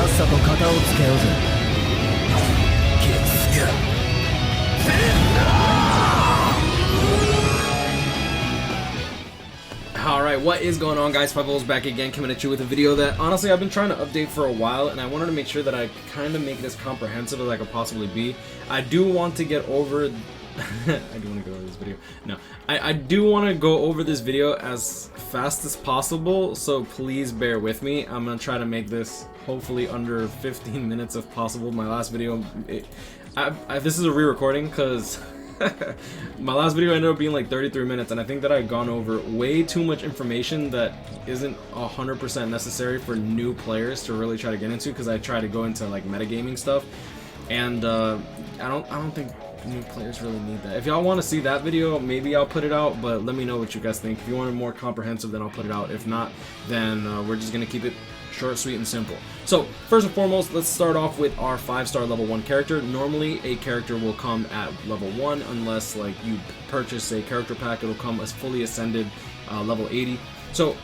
っさと片をつけようぜ。月が Alright, what is going on, guys? Five back again, coming at you with a video that honestly I've been trying to update for a while, and I wanted to make sure that I kind of make it as comprehensive as I could possibly be. I do want to get over I do want to go over this video. No, I do want to go over this video as fast as possible, so please bear with me. I'm gonna try to make this hopefully under 15 minutes if possible. My last video, this is a re-recording because my last video ended up being like 33 minutes, and I think that I've gone over way too much information that isn't 100% necessary for new players to really try to get into, because I try to go into like metagaming stuff, and I don't think new players really need that. If y'all want to see that video, maybe I'll put it out, but let me know what you guys think. If you want it more comprehensive, then I'll put it out. If not, then we're just gonna keep it short, sweet, and simple. So first and foremost, let's start off with our 5-star level 1 character. Normally a character will come at level 1 unless like you purchase a character pack. It'll come as fully ascended level 80. So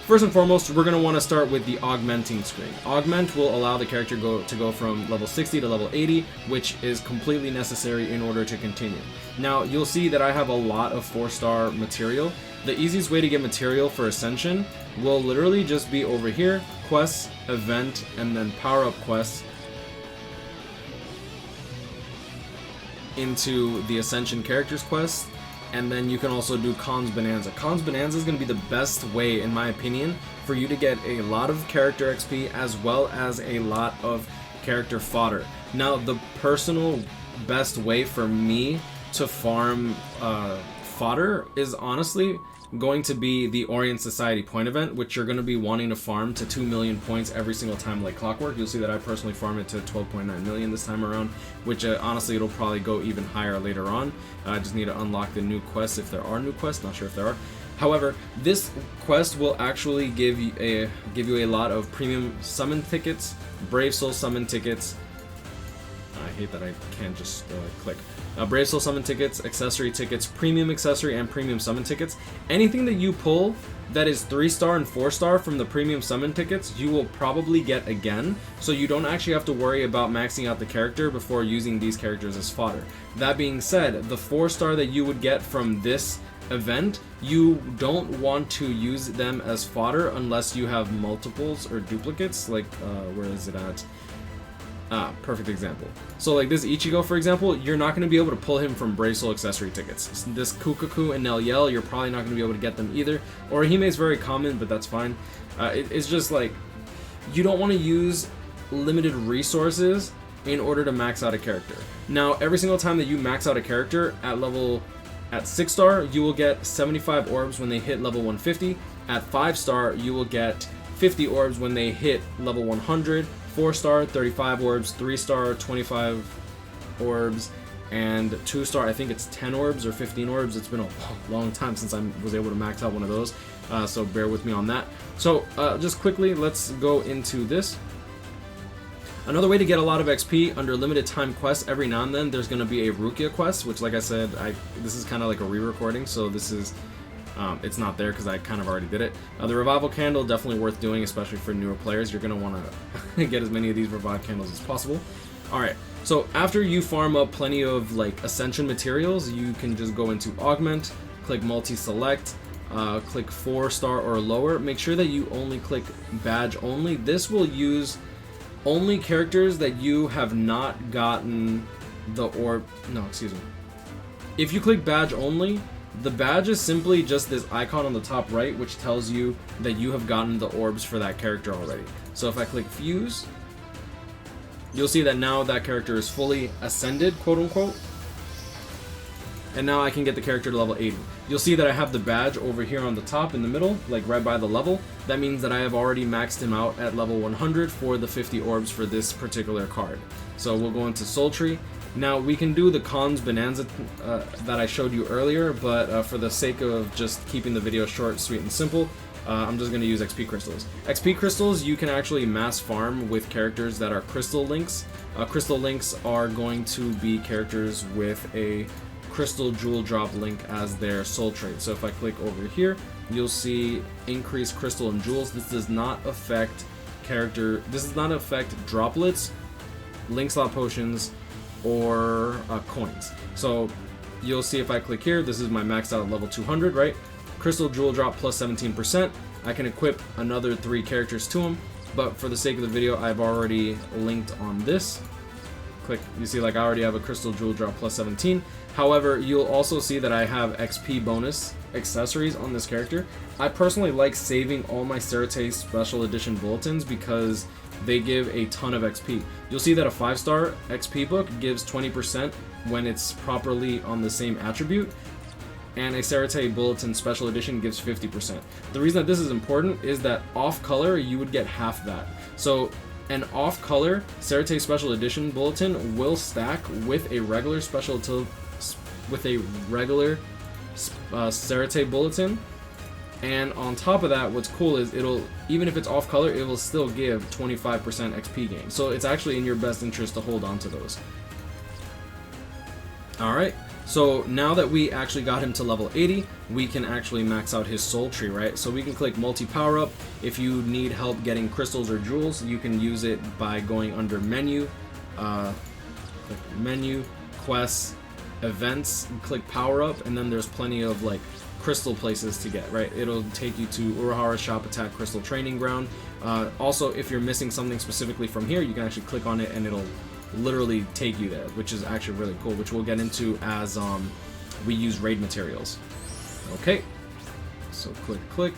first and foremost, we're going to want to start with the augmenting screen. Augment will allow the character to go from level 60 to level 80, which is completely necessary in order to continue. Now, you'll see that I have a lot of 4-star material. The easiest way to get material for Ascension will literally just be over here, quests, event, and then power-up quests into the Ascension characters quest. And then you can also do Cons Bonanza. Cons Bonanza is going to be the best way, in my opinion, for you to get a lot of character XP as well as a lot of character fodder. Now, the personal best way for me to farm fodder is honestly going to be the Orient Society point event, which you're going to be wanting to farm to 2 million points every single time like clockwork. You'll see that I personally farm it to 12.9 million this time around, which honestly it'll probably go even higher later on. I just need to unlock the new quests if there are new quests, not sure if there are. However, this quest will actually give you a lot of premium summon tickets, Brave Soul summon tickets. I hate that I can't just click. Brave Soul summon tickets, accessory tickets, premium accessory, and premium summon tickets. Anything that you pull that is 3-star and 4-star from the premium summon tickets, you will probably get again, so you don't actually have to worry about maxing out the character before using these characters as fodder. That being said, the 4-star that you would get from this event, you don't want to use them as fodder unless you have multiples or duplicates, like, where is it at? Perfect example. So like this Ichigo, for example, you're not going to be able to pull him from Brave Soul accessory tickets. This Kukaku and Nelyel, you're probably not going to be able to get them either. Orihime is very common, but that's fine. It's just like, you don't want to use limited resources in order to max out a character. Now, every single time that you max out a character at 6-star, you will get 75 orbs when they hit level 150. At 5-star, you will get 50 orbs when they hit level 100. 4-star, 35 orbs, 3-star, 25 orbs, and 2-star, I think it's 10 orbs or 15 orbs. It's been a long time since I was able to max out one of those, so bear with me on that. So just quickly, let's go into this. Another way to get a lot of XP under limited time quests, every now and then there's going to be a Rukia quest, which, like I said, this is kind of like a re-recording, so this is it's not there because I kind of already did it. The Revival Candle, definitely worth doing, especially for newer players. You're going to want to get as many of these Revive Candles as possible. Alright, so after you farm up plenty of like Ascension materials, you can just go into Augment, click Multi-Select, click 4-star or lower. Make sure that you only click Badge Only. This will use only characters that you have not gotten the orb... No, excuse me. If you click Badge Only, the badge is simply just this icon on the top right, which tells you that you have gotten the orbs for that character already. So if I click Fuse, you'll see that now that character is fully ascended, quote unquote. And now I can get the character to level 80. You'll see that I have the badge over here on the top in the middle, like right by the level. That means that I have already maxed him out at level 100 for the 50 orbs for this particular card. So we'll go into Soul Tree. Now, we can do the Cons Bonanza that I showed you earlier, but for the sake of just keeping the video short, sweet, and simple, I'm just going to use XP Crystals. XP Crystals you can actually mass farm with characters that are Crystal Links. Crystal Links are going to be characters with a Crystal Jewel Drop link as their soul trait. So if I click over here, you'll see increased Crystal and Jewels. This does not affect character. This does not affect droplets, link slot potions, or coins. So you'll see if I click here, this is my maxed out level 200, right? Crystal Jewel drop plus 17%. I can equip another 3 characters to them, but for the sake of the video, I've already linked on this. Click, you see like I already have a Crystal Jewel drop plus 17. However, you'll also see that I have XP bonus accessories on this character. I personally like saving all my Cerate Special Edition bulletins because they give a ton of XP. You'll see that a 5-star XP book gives 20% when it's properly on the same attribute, and a Cerate Bulletin Special Edition gives 50%. The reason that this is important is that off-color, you would get half that. So an off-color Cerate Special Edition Bulletin will stack with a regular Cerate Bulletin. And on top of that, what's cool is it'll, even if it's off color, it will still give 25% XP gain. So it's actually in your best interest to hold on to those. Alright, so now that we actually got him to level 80, we can actually max out his soul tree, right? So we can click multi-power up. If you need help getting crystals or jewels, you can use it by going under menu, click menu, quests, events, click power up, and then there's plenty of like crystal places to get, right? It'll take you to Urahara Shop Attack Crystal Training Ground. Also, if you're missing something specifically from here, you can actually click on it and it'll literally take you there, which is actually really cool, which we'll get into as we use raid materials. Okay, so click.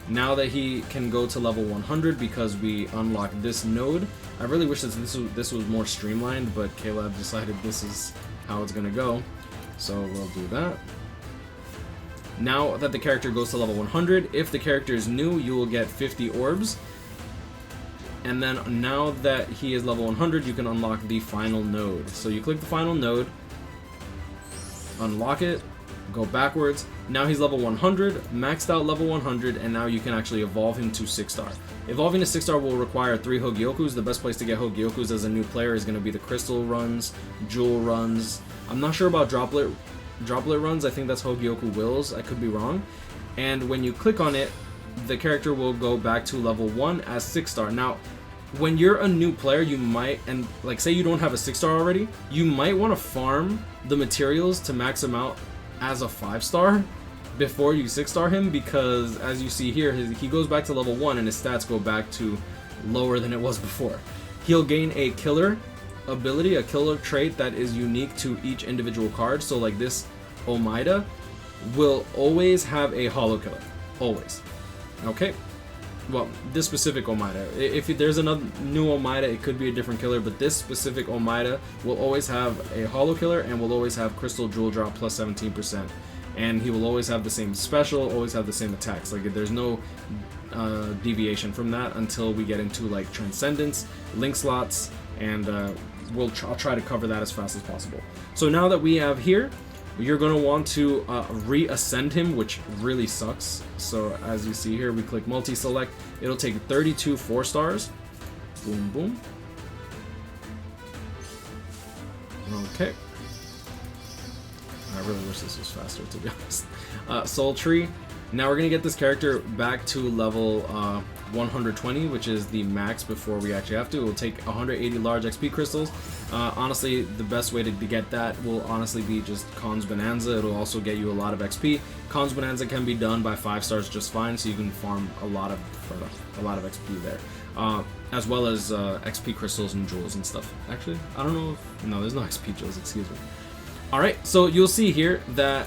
Now that he can go to level 100 because we unlocked this node. I really wish that this was more streamlined, but Caleb decided this is how it's gonna go, so we'll do that. Now that the character goes to level 100, if the character is new, you will get 50 orbs. And then now that he is level 100, you can unlock the final node. So you click the final node, unlock it, go backwards. Now he's level 100, maxed out level 100, and now you can actually evolve him to 6-star. Evolving to 6-star will require 3 Hogyokus. The best place to get Hogyokus as a new player is going to be the crystal runs, jewel runs. I'm not sure about droplet runs. I think that's Hogyoku Wills. I could be wrong. And when you click on it, the character will go back to level 1 as 6-star. Now, when you're a new player, you might, and like say you don't have a 6-star already, you might want to farm the materials to max him out as a 5-star before you 6-star him, because as you see here, he goes back to level 1 and his stats go back to lower than it was before. He'll gain a killer ability, a killer trait that is unique to each individual card. So like this Omaida will always have a holo killer, always. Okay, well, this specific Omaida, if there's another new Omaida, it could be a different killer, but this specific Omaida will always have a holo killer and will always have crystal jewel drop plus 17%, and he will always have the same special, always have the same attacks. Like there's no deviation from that until we get into like transcendence, link slots, and I'll try to cover that as fast as possible. So now that we have here, you're going to want to reascend him, which really sucks. So as you see here, we click multi-select. It'll take 32 4-stars. Boom, boom. Okay. I really wish this was faster, to be honest. Soul Tree. Now we're going to get this character back to level 120, which is the max before we actually have to. It will take 180 large XP crystals. Honestly, the best way to get that will honestly be just Khan's Bonanza. It'll also get you a lot of XP. Khan's Bonanza can be done by 5 stars just fine, so you can farm a lot of XP there. As well as XP crystals and jewels and stuff. Actually, I don't know if... No, there's no XP jewels, excuse me. Alright, so you'll see here that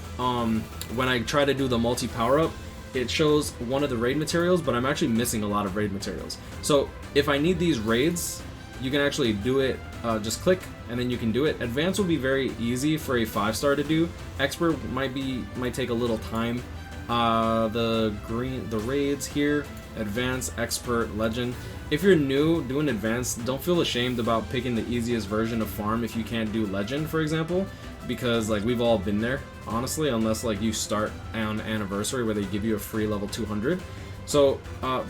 when I try to do the multi-power up, it shows one of the raid materials, but I'm actually missing a lot of raid materials. So if I need these raids, you can actually do it, just click, and then you can do it. Advanced will be very easy for a 5-star to do. Expert might take a little time. The raids here, Advanced, Expert, Legend. If you're new doing Advanced, don't feel ashamed about picking the easiest version of farm if you can't do Legend, for example, because like we've all been there, honestly, unless like you start on Anniversary where they give you a free level 200. So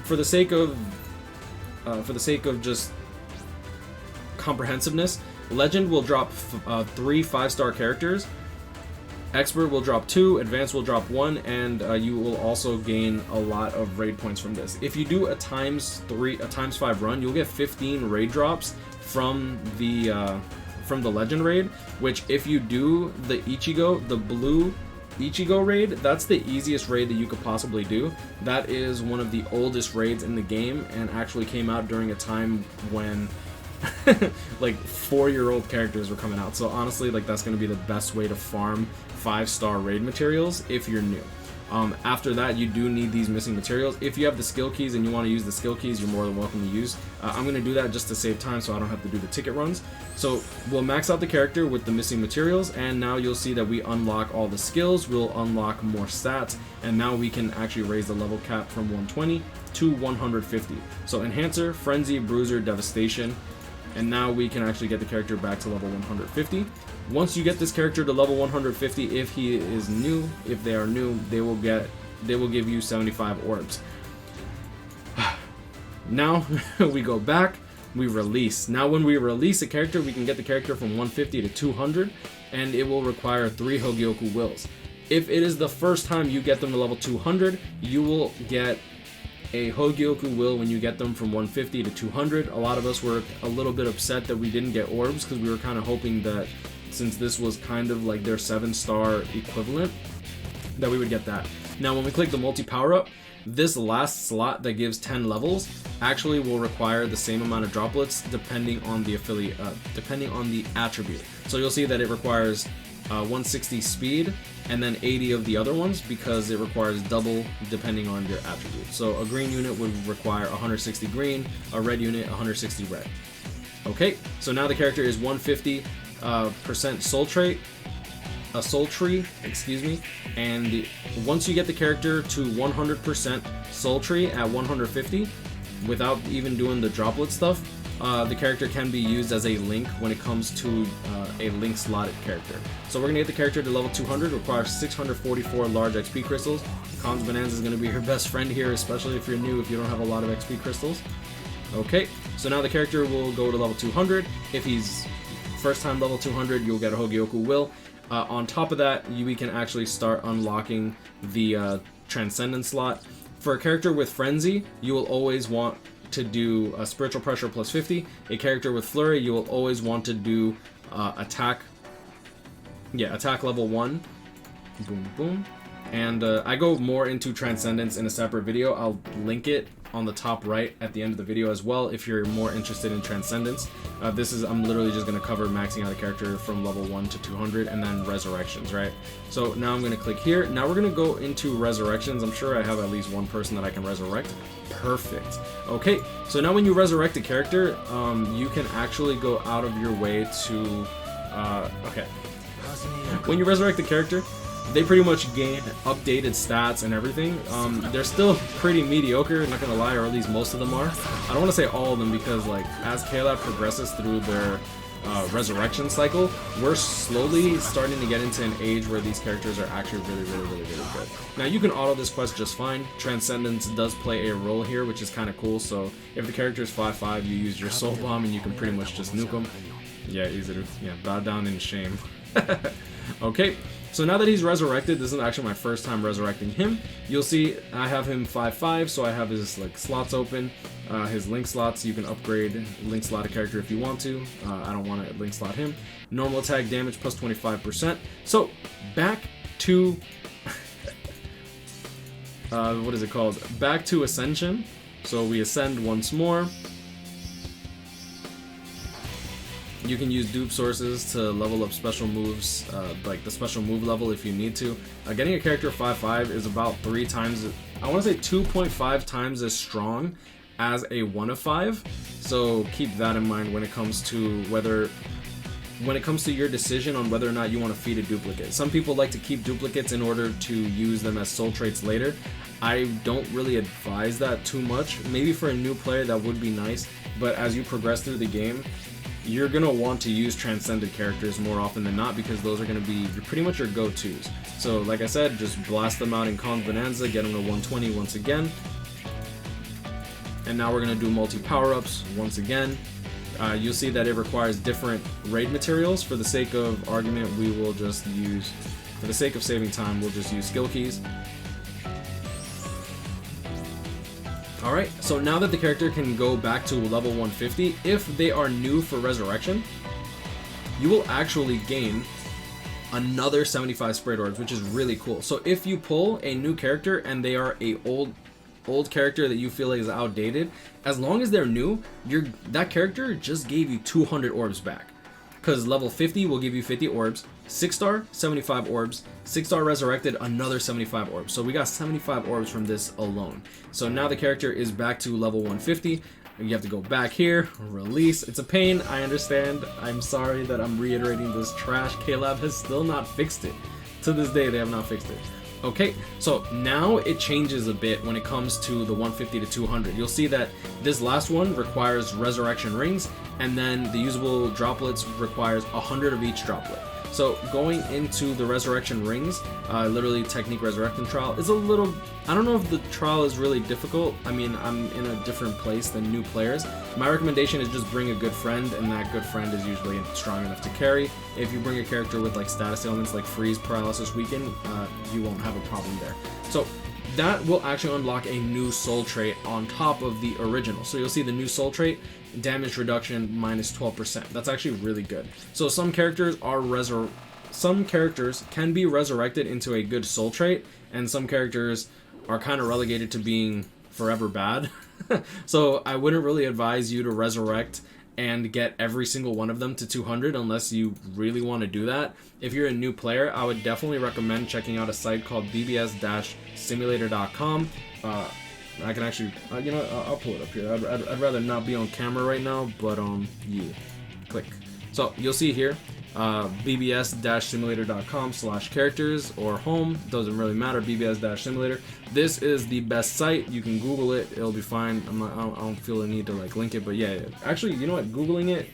for the sake of just comprehensiveness, Legend will drop 3 5-star characters, Expert will drop 2, Advanced will drop 1, and you will also gain a lot of raid points from this. If you do a times 5 run, you'll get 15 raid drops from the Legend raid, which if you do the Ichigo, the blue Ichigo raid, that's the easiest raid that you could possibly do. That is one of the oldest raids in the game and actually came out during a time when like 4-year-old characters were coming out. So honestly, like that's going to be the best way to farm 5-star raid materials if you're new. After that, you do need these missing materials. If you have the skill keys and you want to use the skill keys, you're more than welcome to use. I'm going to do that just to save time so I don't have to do the ticket runs. So we'll max out the character with the missing materials, and now you'll see that we unlock all the skills, we'll unlock more stats, and now we can actually raise the level cap from 120 to 150. So Enhancer, Frenzy, Bruiser, Devastation, and now we can actually get the character back to level 150. Once you get this character to level 150, if he is new, if they are new, they will give you 75 orbs. Now we go back, we release. Now when we release a character, we can get the character from 150 to 200, and it will require 3 Hogyoku Wills. If it is the first time you get them to level 200, you will get a Hogyoku Will when you get them from 150 to 200. A lot of us were a little bit upset that we didn't get orbs because we were kind of hoping that since this was kind of like their 7-star equivalent, that we would get that. Now when we click the multi power up, this last slot that gives 10 levels actually will require the same amount of droplets depending on the depending on the attribute. So you'll see that it requires 160 speed and then 80 of the other ones because it requires double depending on your attribute. So a green unit would require 160 green, a red unit 160 red. Okay, so now the character is 150% soul tree, excuse me, and once you get the character to 100% soul tree at 150 without even doing the droplet stuff, the character can be used as a link when it comes to a link slotted character. So we're gonna get the character to level 200, requires 644 large XP crystals. Cons Bonanza is gonna be your best friend here, especially if you're new, if you don't have a lot of XP crystals. Okay, so now the character will go to level 200. If he's first time level 200, you'll get a Hogyoku Will. On top of that, we can actually start unlocking the Transcendence slot. For a character with Frenzy, you will always want to do a Spiritual Pressure plus 50. A character with Flurry, you will always want to do attack level 1. Boom, boom. And I go more into Transcendence in a separate video. I'll link it on the top right at the end of the video as well if you're more interested in Transcendence. I'm literally just going to cover maxing out a character from level 1 to 200 and then Resurrections, right? So now I'm going to click here. Now we're going to go into Resurrections. I'm sure I have at least one person that I can resurrect. Perfect. Okay, so now when you resurrect a character, you can actually go out of your way to... okay. When you resurrect the character, they pretty much gain updated stats and everything. They're still pretty mediocre, not gonna lie, or at least most of them are. I don't want to say all of them because, like, as KLab progresses through their resurrection cycle, we're slowly starting to get into an age where these characters are actually really good. Now you can auto this quest just fine. Transcendence does play a role here, which is kind of cool. So if the character is 5/5, you use your soul bomb and you can pretty much just nuke them. Yeah, easy to bow down in shame. Okay. So now that he's resurrected, this is actually my first time resurrecting him. You'll see I have him 5/5, so I have his like slots open, his link slots. You can upgrade link slot a character if you want to. I don't want to link slot him. Normal attack damage plus 25%. So back to what is it called? Back to Ascension. So we ascend once more. You can use dupe sources to level up special moves, like the special move level if you need to. Getting a character 5/5 is about 3 times, I want to say 2.5 times as strong as a 1/5. So keep that in mind when it comes to your decision on whether or not you want to feed a duplicate. Some people like to keep duplicates in order to use them as soul traits later. I don't really advise that too much. Maybe for a new player that would be nice, but as you progress through the game, you're going to want to use transcended characters more often than not because those are going to be pretty much your go-tos. So like I said, just blast them out in Cons Bonanza, get them to 120 once again. And now we're going to do multi-power-ups once again. You'll see that it requires different raid materials. For the sake of argument, we will just use for the sake of saving time, we'll just use skill keys. Alright, so now that the character can go back to level 150, if they are new for Resurrection, you will actually gain another 75 Sprayed Orbs, which is really cool. So if you pull a new character and they are a old character that you feel like is outdated, as long as they're new, that character just gave you 200 orbs back. Because level 50 will give you 50 orbs, 6-star, 75 orbs, 6-star resurrected, another 75 orbs. So we got 75 orbs from this alone. So now the character is back to level 150. You have to go back here, release. It's a pain, I understand. I'm sorry that I'm reiterating this trash. KLab has still not fixed it. To this day, they have not fixed it. Okay, so now it changes a bit when it comes to the 150 to 200. You'll see that this last one requires resurrection rings, and then the usable droplets requires 100 of each droplet. So going into the resurrection rings, literally technique resurrecting trial, is a little, I don't know if the trial is really difficult. I mean, I'm in a different place than new players. My recommendation is just bring a good friend, and that good friend is usually strong enough to carry. If you bring a character with like status ailments like freeze, paralysis, weaken, you won't have a problem there. So that will actually unlock a new soul trait on top of the original. So you'll see the new soul trait, damage reduction minus 12%. That's actually really good. So some characters can be resurrected into a good soul trait, and some characters are kind of relegated to being forever bad. So I wouldn't really advise you to resurrect and get every single one of them to 200 unless you really want to do that. If you're a new player, I would definitely recommend checking out a site called bbs-simulator.com. I can actually, you know, I'll pull it up here. I'd rather not be on camera right now, but yeah, click. So you'll see here, bbs-simulator.com/characters or home, doesn't really matter, bbs-simulator. This is the best site. You can Google it, it'll be fine. I don't feel the need to like link it, but yeah, actually, you know what, Googling it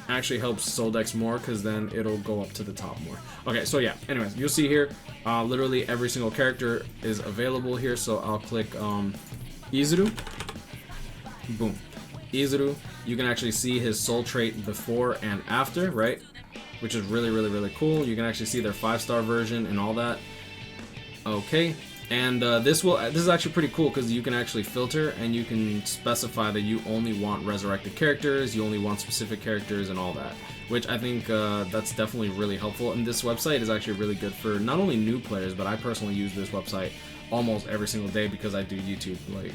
actually helps Soldex more, because then it'll go up to the top more. Okay, so yeah, anyways, you'll see here, literally every single character is available here. So I'll click Izuru. Boom. Izuru. You can actually see his soul trait before and after, right? Which is really, really, really cool. You can actually see their 5-star version and all that. Okay. And this is actually pretty cool, because you can actually filter and you can specify that you only want resurrected characters, you only want specific characters and all that, which I think that's definitely really helpful. And this website is actually really good for not only new players, but I personally use this website almost every single day because I do YouTube. Like,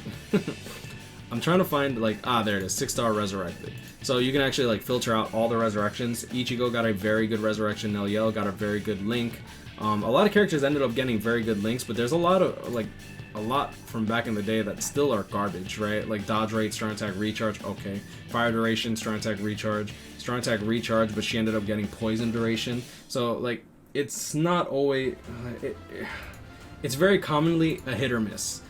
I'm trying to find, like, there it is, 6-star resurrected. So you can actually like filter out all the resurrections. Ichigo got a very good resurrection, Neliel got a very good link. A lot of characters ended up getting very good links, but there's a lot from back in the day that still are garbage, right? Like dodge rate, strong attack, recharge, okay. Fire duration, strong attack, recharge, but she ended up getting poison duration. So like, it's not always, it's very commonly a hit or miss.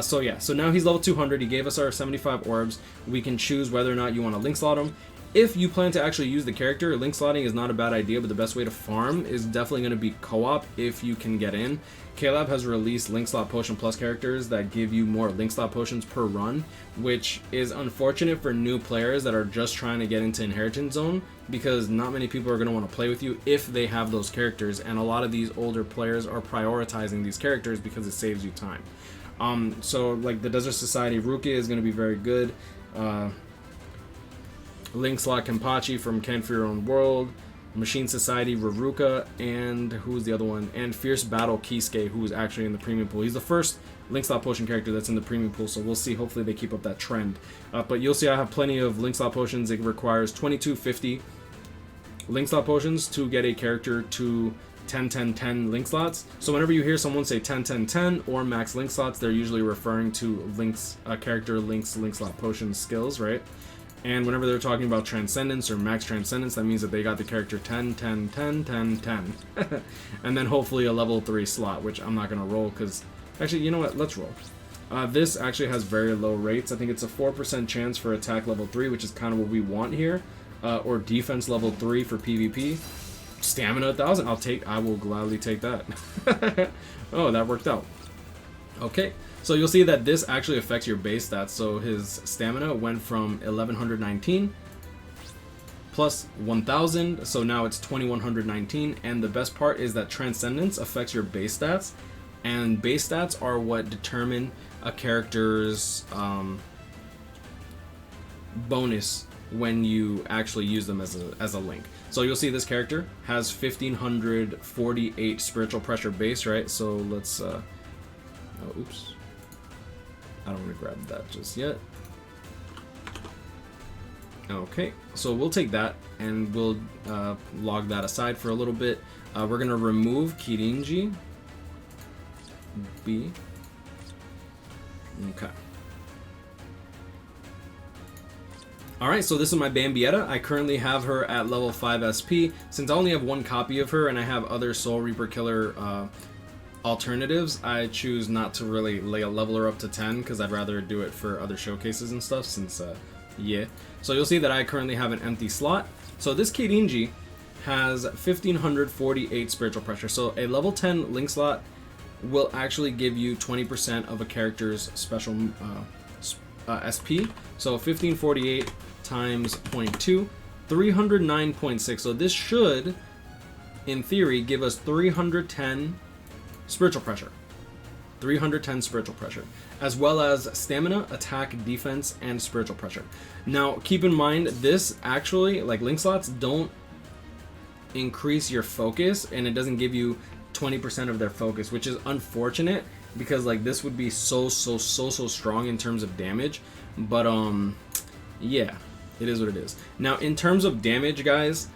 So yeah, so now he's level 200, he gave us our 75 orbs. We can choose whether or not you want to link slot him. If you plan to actually use the character, link slotting is not a bad idea, but the best way to farm is definitely going to be co-op if you can get in. KLab has released link slot potion plus characters that give you more link slot potions per run, which is unfortunate for new players that are just trying to get into Inheritance Zone, because not many people are going to want to play with you if they have those characters, and a lot of these older players are prioritizing these characters because it saves you time. So like the Desert Society Rukia is going to be very good. Link slot Kenpachi from Ken for Your Own World, Machine Society Raruka, and who's the other one? And Fierce Battle Kisuke, who is actually in the premium pool. He's the first link slot potion character that's in the premium pool, so we'll see. Hopefully they keep up that trend. But you'll see I have plenty of link slot potions. It requires 2250 link slot potions to get a character to 10-10-10 link slots. So whenever you hear someone say 10-10-10 or max link slots, they're usually referring to links, character links link slot potion skills, right? And whenever they're talking about Transcendence or Max Transcendence, that means that they got the character 10, 10, 10, 10, 10. And then hopefully a level 3 slot, which I'm not going to roll because... Actually, you know what? Let's roll. This actually has very low rates. I think it's a 4% chance for attack level 3, which is kind of what we want here. Or defense level 3 for PvP. Stamina 1000. I will gladly take that. Oh, that worked out. Okay. So you'll see that this actually affects your base stats. So his stamina went from 1119 plus 1000, so now it's 2119. And the best part is that Transcendence affects your base stats, and base stats are what determine a character's bonus when you actually use them as a link. So you'll see this character has 1548 spiritual pressure base, right? So let's oh, oops, I don't want to grab that just yet. Okay, so we'll take that and we'll log that aside for a little bit. We're gonna remove Kirinji B. Okay. Alright, so this is my Bambietta. I currently have her at level 5 SP. Since I only have one copy of her and I have other Soul Reaper Killer alternatives, I choose not to really level her up to 10 because I'd rather do it for other showcases and stuff since, yeah. So you'll see that I currently have an empty slot. So this Kirinji has 1548 spiritual pressure. So a level 10 link slot will actually give you 20% of a character's special SP. So 1548 times 0.2, 309.6. So this should, in theory, give us 310 spiritual pressure. 310 spiritual pressure, as well as stamina, attack, defense, and spiritual pressure. Now, keep in mind, this actually, like link slots, don't increase your focus, and it doesn't give you 20% of their focus, which is unfortunate because like this would be so strong in terms of damage. But yeah, it is what it is. Now, in terms of damage, guys,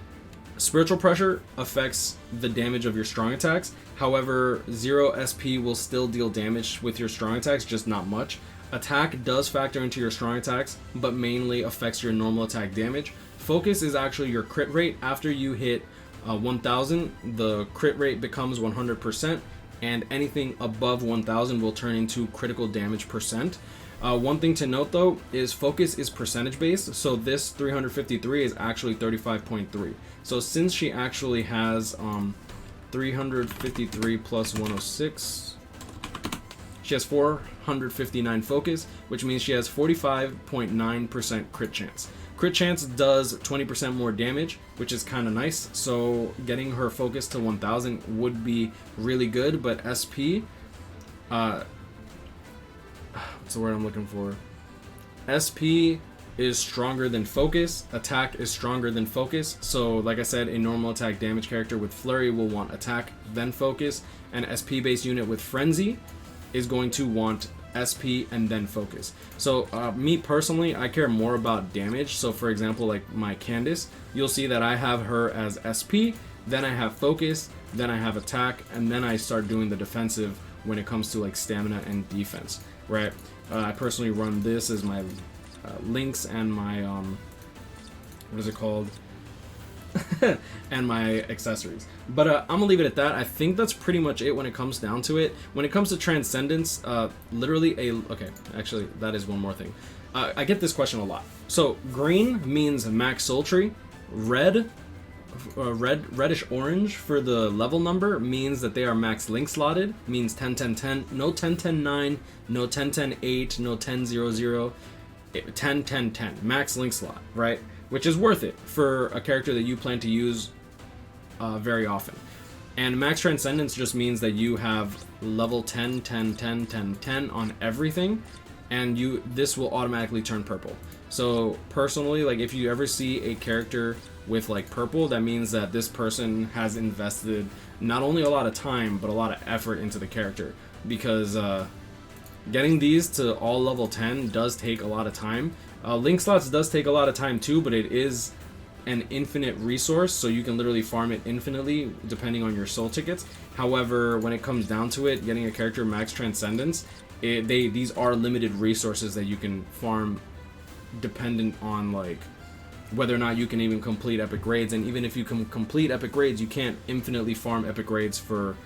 spiritual pressure affects the damage of your strong attacks. However, 0 SP will still deal damage with your strong attacks, just not much. Attack does factor into your strong attacks, but mainly affects your normal attack damage. Focus is actually your crit rate. After you hit 1000, the crit rate becomes 100%, and anything above 1000 will turn into critical damage percent. One thing to note though is focus is percentage based, so this 353 is actually 35.3. So since she actually has 353 plus 106, she has 459 focus, which means she has 45.9% crit chance. Crit chance does 20% more damage, which is kind of nice, so getting her focus to 1000 would be really good. But SP, what's the word I'm looking for? SP is stronger than focus, attack is stronger than focus. So like I said, a normal attack damage character with Flurry will want attack then focus, and SP based unit with Frenzy is going to want SP and then focus. So me personally, I care more about damage. So for example, like my Candace, you'll see that I have her as SP, then I have focus, then I have attack, and then I start doing the defensive when it comes to like stamina and defense, right? I personally run this as my links and my what is it called? And my accessories. But I'm gonna leave it at that. I think that's pretty much it when it comes down to it. When it comes to Transcendence, literally okay, actually that is one more thing. I get this question a lot. So green means max soul tree, reddish orange for the level number means that they are max link slotted, means 10 10 10, no 10 10 9, no 10 10 8, no 10 0 0, 10 10 10, max link slot, right? Which is worth it for a character that you plan to use very often. And max Transcendence just means that you have level 10, 10, 10, 10, 10 on everything, and this will automatically turn purple. So personally, like if you ever see a character with like purple, that means that this person has invested not only a lot of time, but a lot of effort into the character, because getting these to all level 10 does take a lot of time. Link slots does take a lot of time too, but it is an infinite resource, so you can literally farm it infinitely depending on your soul tickets. However, when it comes down to it, getting a character max Transcendence, these are limited resources that you can farm dependent on like whether or not you can even complete epic grades. And even if you can complete epic grades, you can't infinitely farm epic grades for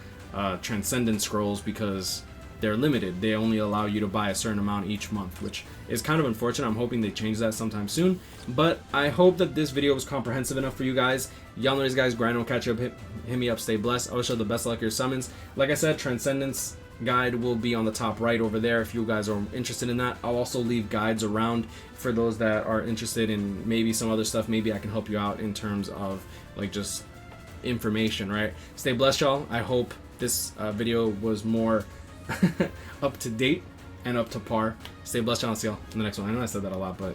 Transcendence scrolls because they're limited. They only allow you to buy a certain amount each month, which is kind of unfortunate. I'm hoping they change that sometime soon. But I hope that this video was comprehensive enough for you guys. Y'all know these guys, grind, will catch up, hit me up, stay blessed. I wish you the best luck your summons. Like I said, Transcendence guide will be on the top right over there if you guys are interested in that. I'll also leave guides around for those that are interested in maybe some other stuff. Maybe I can help you out in terms of like just information, right? Stay blessed, y'all. I hope this video was more up to date and up to par. Stay blessed, y'all. I'll see y'all in the next one. I know I said that a lot, but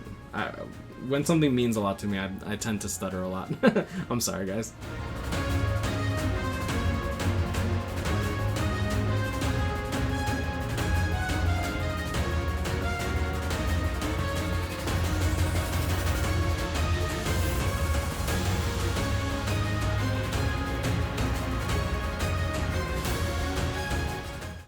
when something means a lot to me, I tend to stutter a lot. I'm sorry, guys.